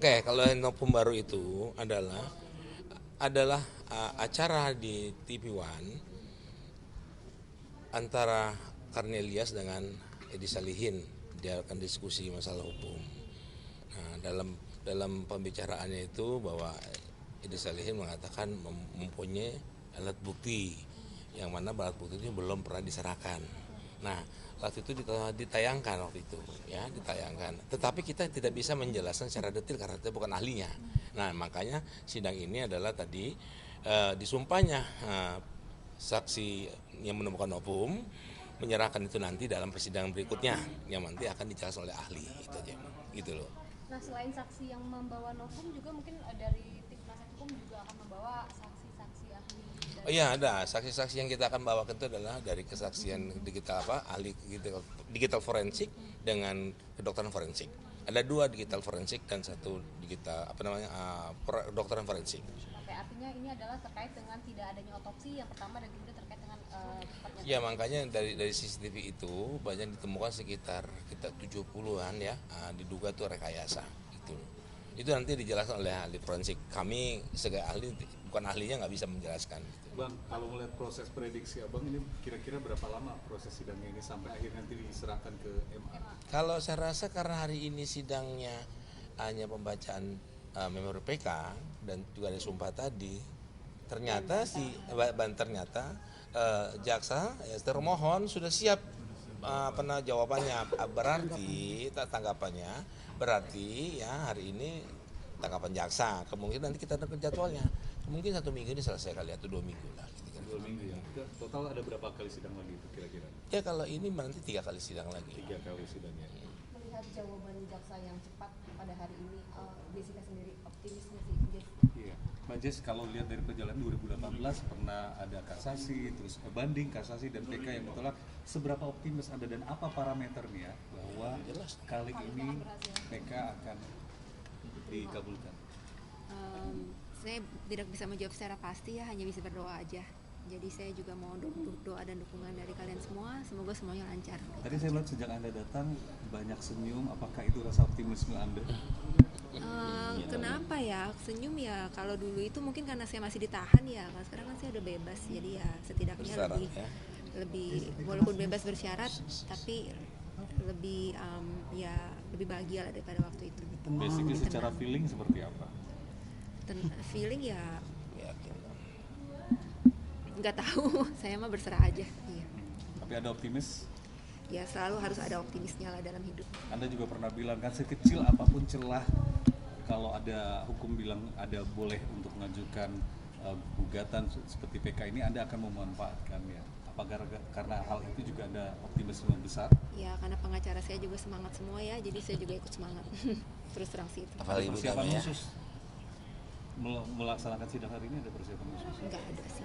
Oke, kalau novum baru itu adalah acara di TV One antara Karnelias dengan Edi Salihin. Dia akan diskusi masalah hukum. Nah, dalam pembicaraannya itu bahwa Edi Salihin mengatakan mempunyai alat bukti yang mana alat bukti itu belum pernah diserahkan. Nah, waktu itu ditayangkan ditayangkan. Tetapi kita tidak bisa menjelaskan secara detail karena kita bukan ahlinya. Nah, makanya sidang ini adalah tadi disumpahnya saksi yang menemukan novum menyerahkan itu nanti dalam persidangan berikutnya yang nanti akan dijelaskan oleh ahli itu aja gitu loh. Nah, selain saksi yang membawa novum juga mungkin dari tim penasihat hukum juga akan membawa saksi-saksi ahli. Oh iya, ada saksi-saksi yang kita akan bawakan itu adalah dari kesaksian digital ahli digital forensik dengan kedokteran forensik. Ada 2 digital forensik dan 1 digital kedokteran forensik. Oke, artinya ini adalah terkait dengan tidak adanya otopsi yang pertama dan kedua terkait dengan Ya, makanya dari CCTV itu banyak ditemukan sekitar 70-an ya, diduga itu rekayasa gitu. Itu nanti dijelaskan oleh ahli forensik. Kami sebagai ahli, bukan ahlinya, nggak bisa menjelaskan gitu. Bang, kalau melihat proses prediksi Abang ini kira-kira berapa lama proses sidangnya ini sampai akhir nanti diserahkan ke MA? Kalau saya rasa karena hari ini sidangnya hanya pembacaan memori PK dan juga ada sumpah tadi, ternyata jaksa termohon sudah siap jawabannya, berarti tanggapannya berarti ya hari ini tanggapan jaksa, kemungkinan nanti kita dengar jadwalnya, mungkin 1 minggu ini selesai kali atau 2 minggu lah. 2 minggu ya. Total ada berapa kali sidang lagi itu kira-kira? Ya kalau ini nanti 3 kali sidang lagi. 3 kali sidangnya. melihat jawaban jaksa yang cepat pada hari ini, Jessica sendiri optimis nggak sih, Jess? Iya, Mbak Jess, kalau lihat dari perjalanan 2018 pernah ada kasasi, terus banding, kasasi dan PK yang ditolak. Seberapa optimis Anda dan apa parameternya bahwa kali ini PK akan dikabulkan? Saya tidak bisa menjawab secara pasti ya, hanya bisa berdoa aja. Jadi saya juga mau doa dan dukungan dari kalian semua, semoga semuanya lancar. Tadi saya lihat sejak Anda datang banyak senyum, apakah itu rasa optimisme Anda? Kenapa ya senyum ya? Kalau dulu itu mungkin karena saya masih ditahan ya, kalau sekarang kan saya udah bebas, jadi ya setidaknya lebih walaupun bebas bersyarat, tapi lebih lebih bahagia lah daripada waktu itu. Basically secara feeling seperti apa? Feeling ya nggak tahu, saya mah berserah aja. Iya. Tapi ada optimis? Ya selalu harus ada optimisnya lah dalam hidup. Anda juga pernah bilang kan sekecil apapun celah, kalau ada hukum bilang ada boleh untuk mengajukan gugatan seperti PK ini, Anda akan memanfaatkannya. Apakah karena hal itu juga ada optimisme besar? Ya karena pengacara saya juga semangat semua ya, jadi saya juga ikut semangat. Terus terang sih itu. Ada persiapan khusus melaksanakan sidang hari ini, ada persiapan khusus? Enggak ada sih.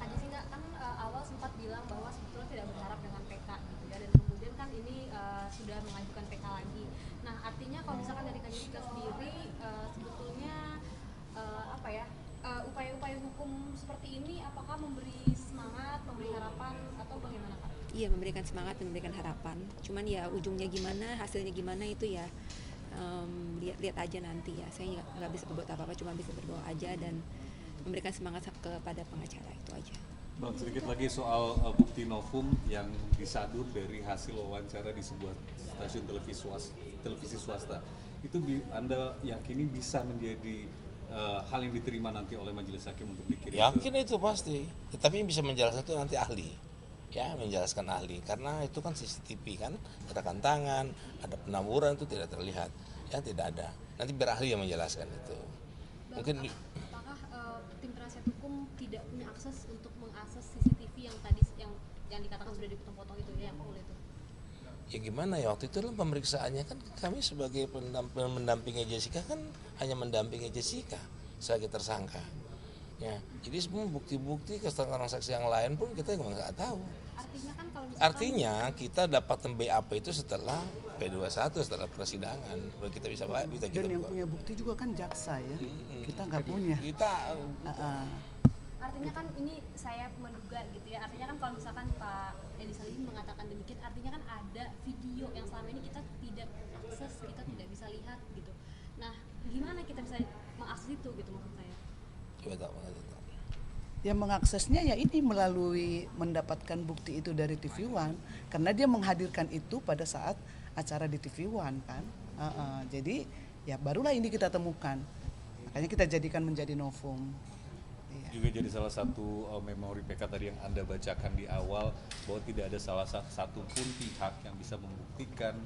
Aja sih nggak, kan awal sempat bilang bahwa sebetulnya tidak berharap dengan PK gitu ya, dan kemudian kan ini sudah mengajukan PK lagi. Nah, artinya kalau misalkan dari Kak Jessica sendiri sebetulnya upaya-upaya hukum seperti ini apakah memberi semangat, memberi harapan, atau bagaimana Kak? Iya, memberikan semangat dan memberikan harapan. Cuman ya ujungnya gimana, hasilnya gimana itu ya lihat aja nanti ya. Saya nggak bisa berbuat apa-apa, cuma bisa berdoa aja dan memberikan semangat kepada pengacara, itu aja. Bang, sedikit lagi soal bukti novum yang disadur dari hasil wawancara di sebuah stasiun televisi swasta. Itu Anda yakini bisa menjadi hal yang diterima nanti oleh majelis hakim untuk dikirim? Yakin itu pasti, tetapi yang bisa menjelaskan itu nanti ahli. Ya, menjelaskan ahli, karena itu kan CCTV kan, gerakan tangan, ada penaburan itu tidak terlihat, ya tidak ada. Nanti biar ahli yang menjelaskan itu. Mungkin apakah tim penasihat hukum tidak punya akses untuk mengakses CCTV yang tadi yang dikatakan sudah dipotong-potong itu ya, yang full itu? Ya gimana ya, waktu itu dalam pemeriksaannya kan kami sebagai mendampingi Jessica kan hanya mendampingi Jessica sebagai tersangka. Ya, jadi semua bukti-bukti keterangan saksi yang lain pun kita nggak tahu. Artinya kan kalau Artinya kita dapat BAP itu setelah P21, setelah persidangan, baru kita bisa kita dan yang punya bukti juga kan jaksa ya, kita nggak punya. Artinya kan ini saya menduga gitu ya, artinya kan kalau misalkan Pak Edi Salihin mengatakan demikian, artinya kan ada video yang selama ini kita tidak akses, kita tidak bisa lihat gitu. Nah, gimana kita bisa mengakses itu gitu maksud saya. Coba tahu. Yang mengaksesnya ya ini melalui mendapatkan bukti itu dari TV One, karena dia menghadirkan itu pada saat acara di TV One kan. Jadi ya barulah ini kita temukan, makanya kita jadikan menjadi novum. Juga jadi salah satu memori PK tadi yang Anda bacakan di awal, bahwa tidak ada salah satu pun pihak yang bisa membuktikan,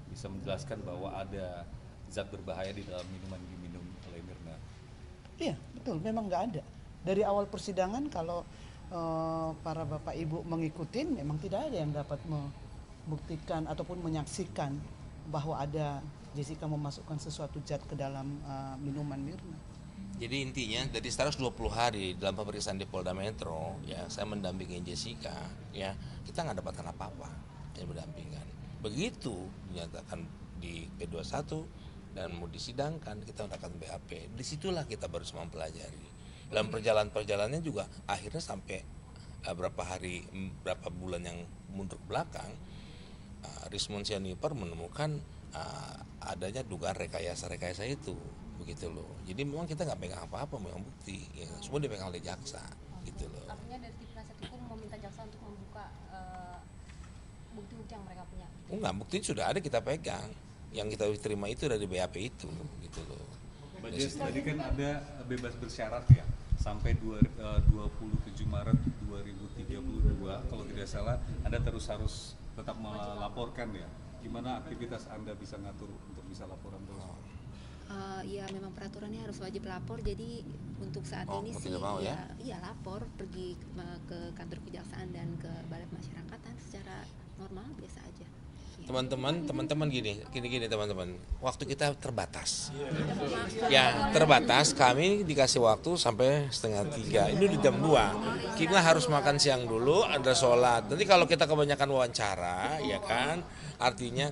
bisa menjelaskan bahwa ada zat berbahaya di dalam minuman yang diminum oleh Mirna. Iya betul, memang nggak ada. Dari awal persidangan kalau para bapak ibu mengikutin, memang tidak ada yang dapat membuktikan ataupun menyaksikan bahwa ada Jessica memasukkan sesuatu zat ke dalam minuman Mirna. Jadi intinya dari 120 hari dalam pemeriksaan di Polda Metro, ya saya mendampingi Jessica, ya kita nggak dapatkan apa-apa yang mendampingkan. Begitu dinyatakan di P21 dan mau disidangkan, kita mendapatkan BAP. Disitulah kita baru semua mempelajari. Dalam perjalanannya juga akhirnya sampai berapa bulan yang mundur ke belakang, Rismond Sianipar menemukan adanya dugaan rekayasa itu, begitu loh. Jadi memang kita nggak pegang apa-apa, memang bukti, ya, semua dipegang oleh jaksa, gitu loh. Artinya dari tim penasihat hukum meminta jaksa untuk membuka bukti-bukti yang mereka punya. Enggak, bukti sudah ada, kita pegang. Yang kita terima itu dari BAP itu, gitu loh. Mbak Jess, tadi kan ada bebas bersyarat ya, sampai 27 Maret 2032, kalau tidak salah Anda harus tetap melaporkan ya. Gimana aktivitas Anda bisa ngatur untuk bisa laporan terus? Ya memang peraturannya harus wajib lapor, jadi untuk saat ini sih mau, ya? Ya lapor, pergi ke kantor kejaksaan dan ke balai pemasyarakatan secara normal biasa aja. Teman-teman gini teman-teman, waktu kita terbatas. Ya terbatas, kami dikasih waktu sampai 2:30. Ini udah jam 2. Kita harus makan siang dulu, ada sholat. Nanti kalau kita kebanyakan wawancara, ya kan, artinya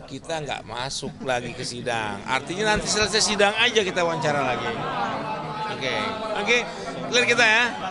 kita nggak masuk lagi ke sidang. Artinya nanti selesai sidang aja kita wawancara lagi. Oke, clear kita ya.